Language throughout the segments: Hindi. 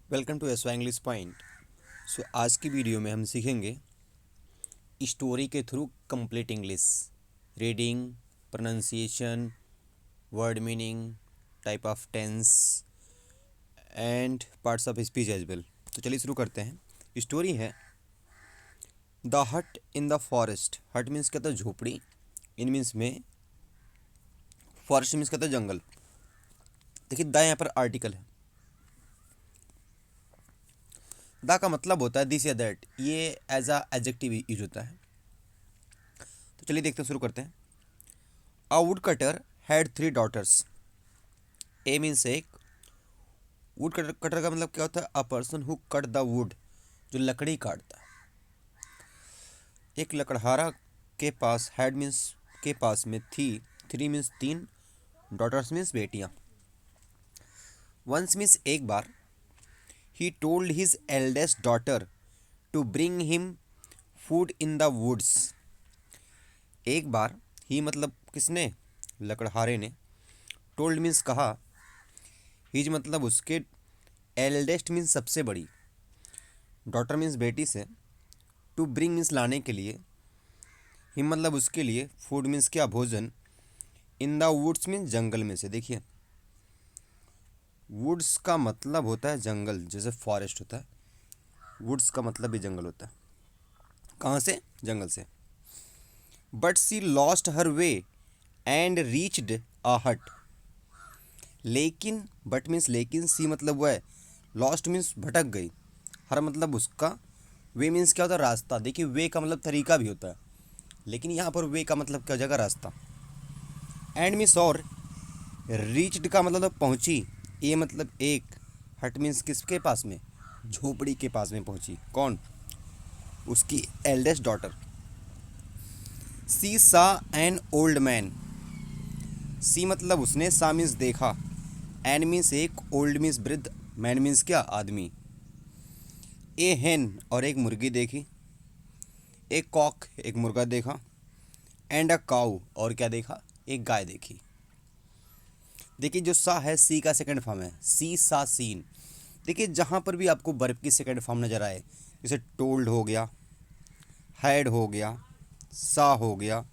वेलकम टू एसवा इंग्लिश पॉइंट। आज की वीडियो में हम सीखेंगे स्टोरी के through complete English, reading, pronunciation, word meaning, type of tense and parts of speech as well. तो चलिए शुरू करते हैं। स्टोरी है the hut in the forest. Hut means कहता है झोपड़ी, इन मीन्स में, फॉरेस्ट मीन्स कहता है जंगल। देखिए द यहाँ पर आर्टिकल है। द का मतलब होता है दिस या दैट, ये एज अ एडजेक्टिव यूज होता है। तो चलिए देखते हैं, शुरू करते हैं। A wood cutter had 3 daughters. A means एक। वुड कटर, कटर का मतलब क्या होता है? A person who cut the wood, जो लकड़ी काटता है। एक लकड़हारा के पास, हैड मीन्स के पास में, थी, 3 मीन्स 3, डॉटर्स मीन्स बेटियां। वंस मीन्स एक बार। He told his eldest daughter to bring him food in the woods. एक बार, ही मतलब किसने? लकड़हारे ने। टोल्ड मीन्स कहा। हिज मतलब उसके, एल्डेस्ट मीन्स सबसे बड़ी, डॉटर मीन्स बेटी से, टू ब्रिंग मीन्स लाने के लिए, हिम मतलब उसके लिए, फूड मीन्स क्या? भोजन, इन द वुड्स मीन्स जंगल में से। देखिए वुड्स का मतलब होता है जंगल, जैसे फॉरेस्ट होता है, वुड्स का मतलब भी जंगल होता है। कहाँ से? जंगल से। But she lost her way and reached a hut. लेकिन, बट मीन्स लेकिन, सी मतलब वह, लॉस्ट मीन्स भटक गई, हर मतलब उसका, वे मीन्स क्या होता है? रास्ता। देखिए वे का मतलब तरीका भी होता है, लेकिन यहाँ पर वे का मतलब क्या हो जाएगा? रास्ता। एंड मीन्स और, रीच्ड का मतलब पहुँची, ए मतलब एक, हट मीन्स किसके पास में? झोपड़ी के पास में पहुँची। कौन? उसकी एल्डेस्ट डॉटर। सी सा एन ओल्ड मैन। सी मतलब उसने, सा मीन्स देखा, एन मीन्स एक, ओल्ड मीन्स वृद्ध, मैन मीन्स क्या? आदमी। ए हेन और एक मुर्गी देखी, एक कॉक एक मुर्गा देखा, एंड अ काऊ और क्या देखा? एक गाय देखी। देखिए जो सा है, सी का सेकंड फॉर्म है, सी सा सीन। देखिए जहाँ पर भी आपको वर्ब की सेकंड फॉर्म नजर आए, जैसे टोल्ड हो गया, हैड हो गया, सा हो गया,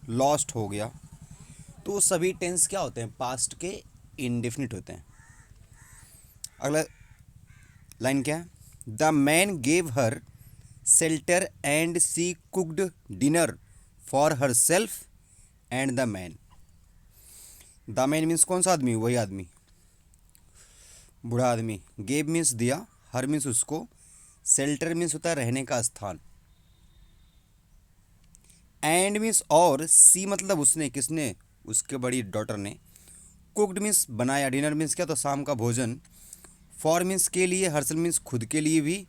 लॉस्ट हो गया, तो सभी टेंस क्या होते हैं? पास्ट के इंडेफिनिट होते हैं। अगला लाइन क्या है? The man gave her shelter and she cooked dinner for herself and the man. The man means कौन सा आदमी? वही आदमी, बूढ़ा आदमी। गेव मीन्स दिया, हर मीन्स उसको, शेल्टर मीन्स होता है रहने का स्थान, एंड मीन्स और, सी मतलब उसने, किसने? उसके बड़ी डॉटर ने। कुकड मीन्स बनाया, डिनर मीन्स क्या? तो शाम का भोजन, फॉर मीन्स के लिए, हर्सल मीन्स खुद के लिए भी,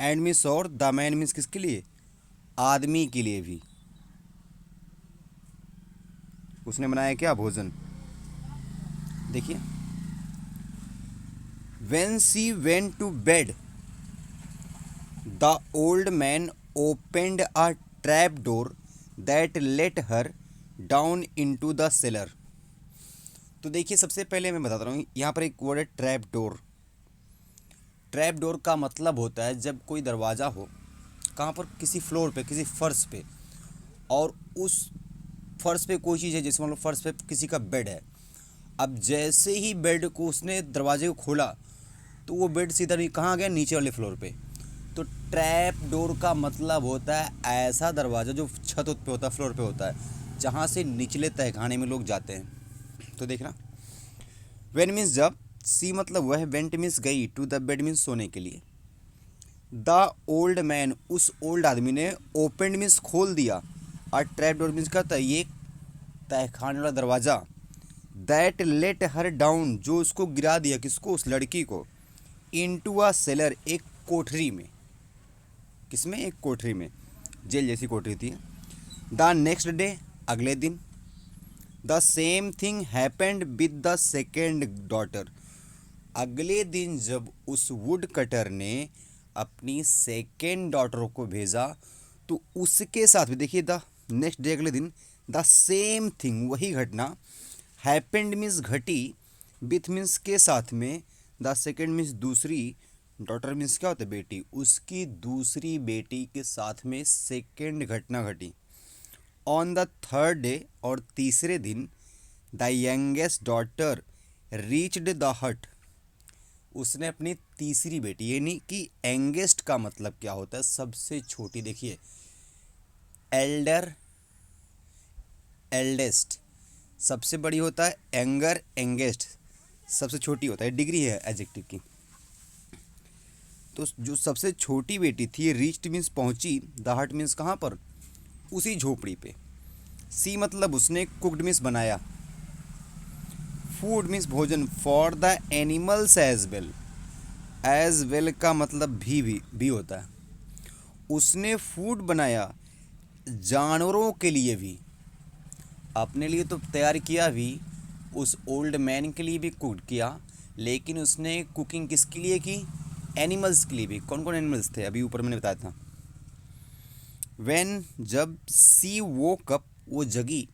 एंड मीन्स और, द मैन मीन्स किसके लिए? आदमी के लिए भी। उसने बनाया क्या? भोजन। देखिए when she went to bed the old man opened a trap door that let her down into the cellar. तो देखिए सबसे पहले मैं बताता रहा हूँ, यहाँ पर एक वर्ड है ट्रैप डोर। ट्रैप डोर का मतलब होता है जब कोई दरवाज़ा हो, कहाँ पर? किसी फ्लोर पे, किसी फर्श पे, और उस फर्श पे कोई चीज़ है, जैसे मान लो फर्श पे किसी का बेड है। अब जैसे ही बेड को उसने, दरवाजे को खोला, तो वो बेड सीधा नहीं, कहाँ गया? नीचे वाले फ्लोर पे। तो ट्रैप डोर का मतलब होता है ऐसा दरवाज़ा जो छत पे होता है, फ्लोर पे होता है, जहाँ से निचले तहखाने में लोग जाते हैं। तो देखना, वेन मीन्स जब, सी मतलब वह, वेंट मीन्स गई, टू द बेड मीन्स सोने के लिए। द ओल्ड मैन उस ओल्ड आदमी ने, ओपन मीन्स खोल दिया, और ट्रैप डोर मीन्स क्या? ये तहखाने वाला दरवाज़ा, दैट लेट हर डाउन जो उसको गिरा दिया, किसको? उस लड़की को, इनटू अ सेलर एक कोठरी में। किसमें? एक कोठरी में, जेल जैसी कोठरी थी। द नेक्स्ट डे अगले दिन, the same thing happened with the second daughter. अगले दिन जब उस वुड कटर ने अपनी सेकेंड डॉटर को भेजा, तो उसके साथ भी, देखिए द नेक्स्ट डे अगले दिन, द सेम थिंग वही घटना, हैपेंड मीन्स घटी, विथ मीन्स के साथ में, द सेकेंड मीन्स दूसरी डॉटर मीन्स क्या होता है बेटी, उसकी दूसरी बेटी के साथ में सेकेंड घटना घटी। ऑन द थर्ड डे, और तीसरे दिन, the youngest daughter reached the हट, उसने अपनी तीसरी बेटी, यानी कि यंगेस्ट का मतलब क्या होता है, सबसे छोटी। देखिए एल्डर, एल्डेस्ट, सबसे बड़ी होता है, यंगर, यंगेस्ट सबसे छोटी होता है, डिग्री है एडजेक्टिव की। तो जो सबसे छोटी बेटी थी, रीच्ड मीन्स पहुंची, द हट मीन्स कहाँ पर, उसी झोपड़ी पे। सी मतलब उसने, कुकड मीन्स बनाया, फूड मीन्स भोजन, for the animals as well, as well का मतलब भी होता है। उसने फूड बनाया जानवरों के लिए भी, अपने लिए तो तैयार किया भी, उस ओल्ड मैन के लिए भी कुक किया, लेकिन उसने कुकिंग किसके लिए की, एनिमल्स के लिए भी। कौन कौन एनिमल्स थे, अभी ऊपर मैंने बताया था। व्हेन, जब सी वो कप, वो जगी,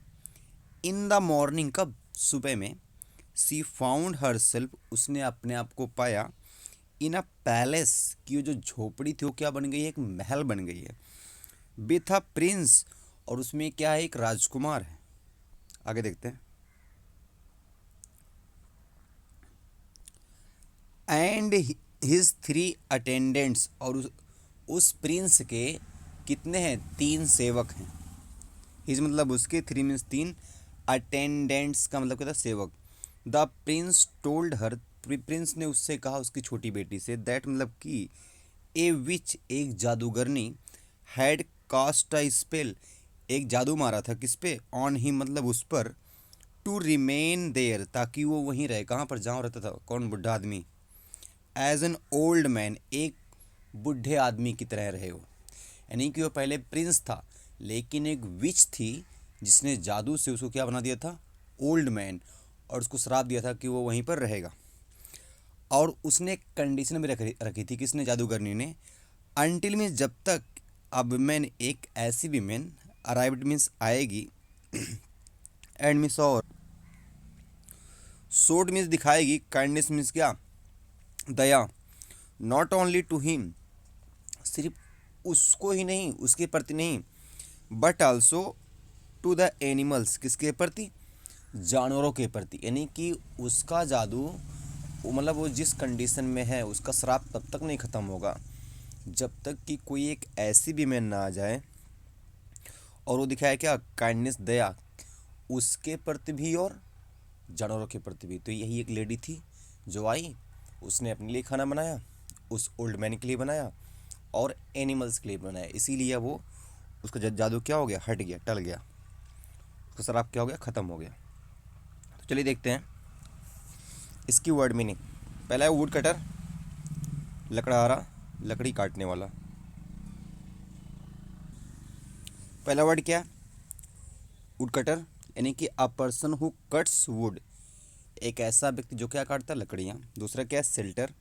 इन द मॉर्निंग, कब, सुबह में, सी फाउंड हर सेल्फ, उसने अपने आप को पाया, इन अ पैलेस, की वो जो झोपड़ी थी वो क्या बन गई है, एक महल बन गई है, विथ अ प्रिंस, और उसमें क्या है, एक राजकुमार है। आगे देखते हैं। एंड हिज थ्री अटेंडेंट्स, और उस प्रिंस के कितने हैं, 3 सेवक हैं। हिज मतलब उसके, 3 मीन्स 3, अटेंडेंट्स का मतलब क्या था, सेवक। The Prince told her, Prince ने उससे कहा, उसकी छोटी बेटी से, दैट मतलब कि, ए विच, एक जादूगरनी, हैड कास्ट अ स्पेल, एक जादू मारा था किस पे, ऑन ही मतलब उस पर, टू रिमेन देयर, ताकि वो वहीं रहे, कहाँ पर, जहाँ रहता था, कौन, बुढ़ा आदमी, एज एन ओल्ड मैन, एक बूढ़े आदमी की तरह रहे हो। यानी कि वो पहले प्रिंस था, लेकिन एक विच थी जिसने जादू से उसको क्या बना दिया था, ओल्ड मैन, और उसको श्राप दिया था कि वो वहीं पर रहेगा। और उसने एक कंडीशन भी रखी थी, किसने, जादूगरनी ने, अनटिल मीन्स जब तक, अब मैन एक ऐसी भी मैन, अराइव्ड मीन्स आएगी, एंड मीन्स और, शोड मीन्स दिखाएगी, काइंडनेस मीन्स क्या, दया, नॉट ओनली टू हिम, सिर्फ उसको ही नहीं, उसके प्रति नहीं, but also to the animals, किसके प्रति, जानवरों के प्रति। यानी कि उसका जादू, वो मतलब वो जिस कंडीशन में है, उसका श्राप तब तक नहीं ख़त्म होगा जब तक कि कोई एक ऐसी भी मैन ना आ जाए, और वो दिखाया क्या, काइंडनेस, दया, उसके प्रति भी और जानवरों के प्रति भी। तो यही एक लेडी थी जो आई, उसने अपने लिए खाना बनाया, उस ओल्ड मैन के लिए बनाया, और एनिमल्स के लिए बनाया, इसीलिए वो, उसका जादू क्या हो गया, हट गया, टल गया, उसका श्राप क्या हो गया, ख़त्म हो गया। तो चलिए देखते हैं इसकी वर्ड मीनिंग। पहला है वुड कटर, लकड़हारा, लकड़ी काटने वाला। पहला वर्ड क्या है, वुड कटर, यानी कि अ पर्सन हु कट्स वुड, एक ऐसा व्यक्ति जो क्या काटता है, लकड़ियाँ। दूसरा क्या है, शेल्टर,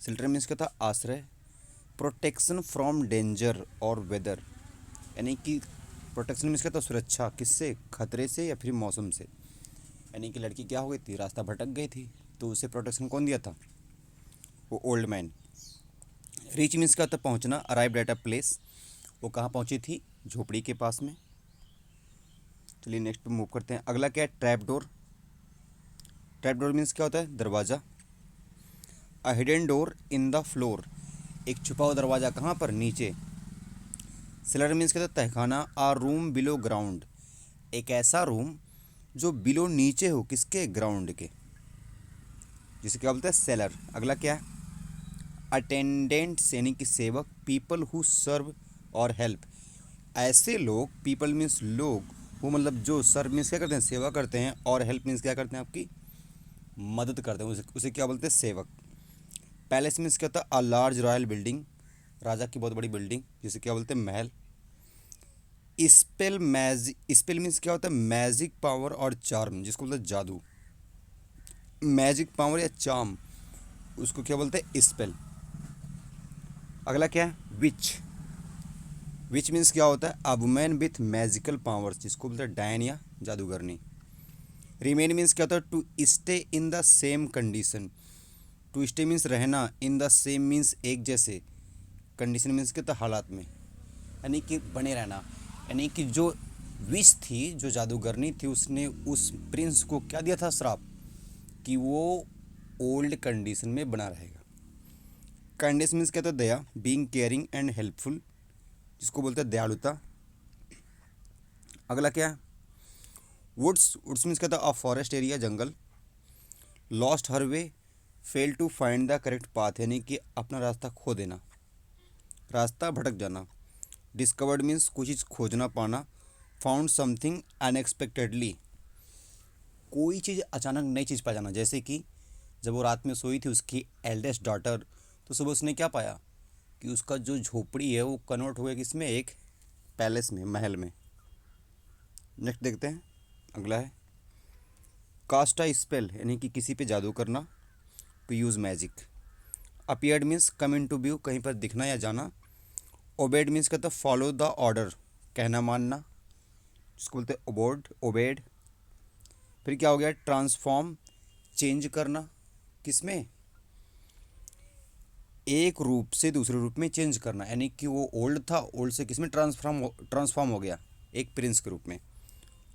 शेल्टर मीन्स क्या था, आश्रय। प्रोटेक्शन फ्रॉम डेंजर और वेदर, यानी कि प्रोटेक्शन मीन्स क्या था, सुरक्षा, किससे, खतरे से या फिर मौसम से। यानी कि लड़की क्या हो गई थी, रास्ता भटक गई थी, तो उसे प्रोटेक्शन कौन दिया था, वो ओल्ड मैन। रीच मीन्स क्या होता है, पहुँचना, अराइव्ड एट अ प्लेस, वो कहाँ पहुँची थी, झोपड़ी के पास में। चलिए नेक्स्ट पे मूव करते हैं। अगला क्या है, trap door, trap door means क्या होता है, दरवाज़ा। A hidden door in the floor, एक छुपा हुआ दरवाज़ा कहाँ पर, नीचे। सेलर मीन्स क्या होता है, तहखाना। आ रूम बिलो ग्राउंड, एक ऐसा रूम जो बिलो नीचे हो, किसके, ग्राउंड के, जिसे क्या बोलते हैं, सेलर। अगला क्या है, अटेंडेंट्स, यानी कि सेवक। पीपल हु सर्व और हेल्प, ऐसे लोग, पीपल मीन्स लोग, वो मतलब जो, सर्व मीन्स क्या करते हैं, सेवा करते हैं, और हेल्प मीन्स क्या करते हैं, आपकी मदद करते हैं, उसे क्या बोलते हैं, सेवक। पैलेस मीन्स क्या होता है, अ लार्ज रॉयल बिल्डिंग, राजा की बहुत बड़ी बिल्डिंग, जिसे क्या बोलते हैं, महल। स्पेल, मैजिक, स्पेल मीन्स क्या होता है, मैजिक पावर और चार्म, जिसको बोलते हैं जादू। मैजिक पावर या चार्म, उसको क्या बोलते हैं, स्पेल। अगला क्या है, विच, विच मीन्स क्या होता है, a women with magical powers, जिसको बोलते हैं डायन या जादूगरनी। रिमेन मीन्स क्या होता है, to stay in the same condition, to stay means रहना, इन द सेम मीन्स एक जैसे, कंडीशन मीन्स के तो हालात में, यानी कि बने रहना। यानी कि जो विश थी, जो जादूगरनी थी, उसने उस प्रिंस को क्या दिया था, श्राप, कि वो ओल्ड कंडीशन में बना रहेगा। काइंडनेस मीन्स क्या था, दया, बीइंग केयरिंग एंड हेल्पफुल, जिसको बोलते हैं दयालुता। अगला क्या है, वुड्स, वुड्स मीन्स क्या था, अ फॉरेस्ट एरिया, जंगल। Lost her way, fail to find the correct path, यानी कि अपना रास्ता खो देना, रास्ता भटक जाना। डिस्कवर्ड मीन्स कुछ चीज़ खोजना पाना। फाउंड समथिंग अनएक्सपेक्टेडली, कोई चीज़ अचानक नई चीज़ पा जाना, जैसे कि जब वो रात में सोई थी उसकी एल्डेस्ट डॉटर, तो सुबह उसने क्या पाया कि उसका जो झोपड़ी है वो कन्वर्ट हो गया किसमें, एक पैलेस में, महल में। नेक्स्ट देखते हैं, अगला है कास्ट अ स्पेल, यानी कि किसी पे जादू करना, to use magic. Appeared means come into view, कहीं पर दिखना या जाना। ओबेड मीन्स कहता है फॉलो द ऑर्डर, कहना मानना, जिसको बोलते हैं ओबोड, ओबेड। फिर क्या हो गया, ट्रांसफॉर्म, चेंज करना, किसमें, एक रूप से दूसरे रूप में चेंज करना, यानी कि वो ओल्ड था, ओल्ड से किसमें ट्रांसफॉर्म हो गया, एक प्रिंस के रूप में।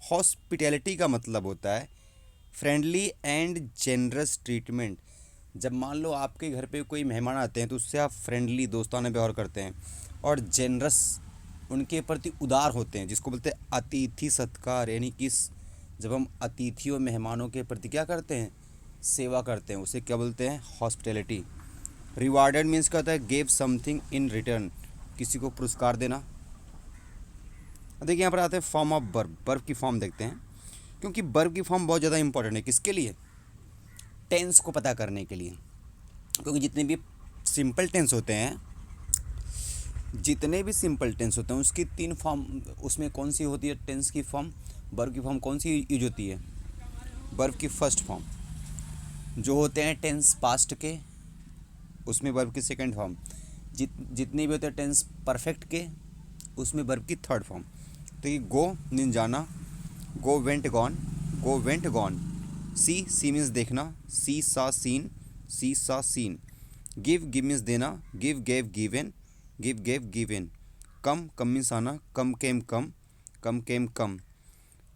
हॉस्पिटैलिटी का मतलब होता है फ्रेंडली एंड जेनरस ट्रीटमेंट। जब मान लो आपके घर पे कोई मेहमान आते हैं तो उससे आप फ्रेंडली दोस्ताना व्यवहार करते हैं, और जेनरस, उनके प्रति उदार होते हैं, जिसको बोलते हैं अतिथि सत्कार, यानी कि जब हम अतिथियों मेहमानों के प्रति क्या करते हैं, सेवा करते हैं, उसे क्या बोलते हैं, हॉस्पिटैलिटी। रिवार्डेड मीन्स क्या होता है, गेव समथिंग इन रिटर्न, किसी को पुरस्कार देना। देखिए यहाँ पर आते हैं फॉर्म ऑफ वर्ब, वर्ब की फॉर्म देखते हैं, क्योंकि वर्ब की फॉर्म बहुत ज़्यादा इंपॉर्टेंट है, किसके लिए, टेंस को पता करने के लिए। क्योंकि जितने भी सिंपल टेंस होते हैं, जितने भी सिंपल टेंस होते हैं उसकी तीन फॉर्म, उसमें कौन सी होती है टेंस की फॉर्म, वर्ब की फॉर्म कौन सी यूज होती है, वर्ब की फर्स्ट फॉर्म। जो होते हैं टेंस पास्ट के, उसमें वर्ब की सेकंड फॉर्म। जितने भी होते हैं टेंस परफेक्ट के, उसमें वर्ब की थर्ड फॉर्म। तो ये गो मीन्स जाना, go went gone, go went gone. See, see means देखना, see saw seen, see saw seen. Give, give means देना, give gave given, give gave given. Come, come means आना, come came come, come came come.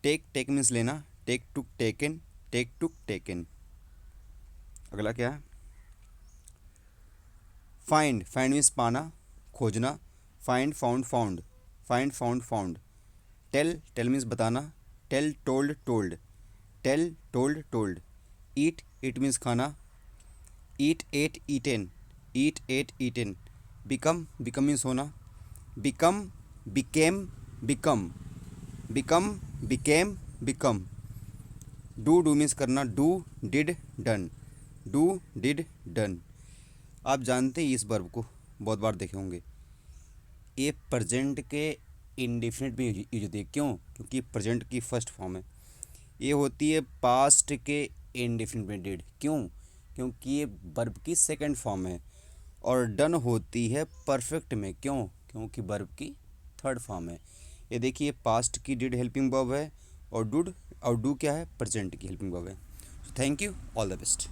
Take, take means लेना, take took taken, take took taken. अगला क्या है, फाइंड, फाइंड मीन्स पाना, खोजना, find found found, find found found. Tell, tell means बताना, tell told told, tell told told. Eat, eat means खाना, eat ate eaten, eat ate eaten. Become, become means होना, become became become, become became become. Do, do means करना, do did done, do did done. आप जानते हैं इस वर्ब को बहुत बार देखे होंगे, ये प्रेजेंट के इंडेफिनिट में यूज होती है। क्यों, क्योंकि प्रेजेंट की फर्स्ट फॉर्म है। ये होती है पास्ट के इंडेफिनिट में डिड, क्यों, क्योंकि ये वर्ब की सेकंड फॉर्म है। और डन होती है परफेक्ट में, क्यों, क्योंकि वर्ब की थर्ड फॉर्म है। ये देखिए पास्ट की डिड हेल्पिंग वर्ब है, और डू क्या है, प्रेजेंट की हेल्पिंग वर्ब है। Thank you, all the best.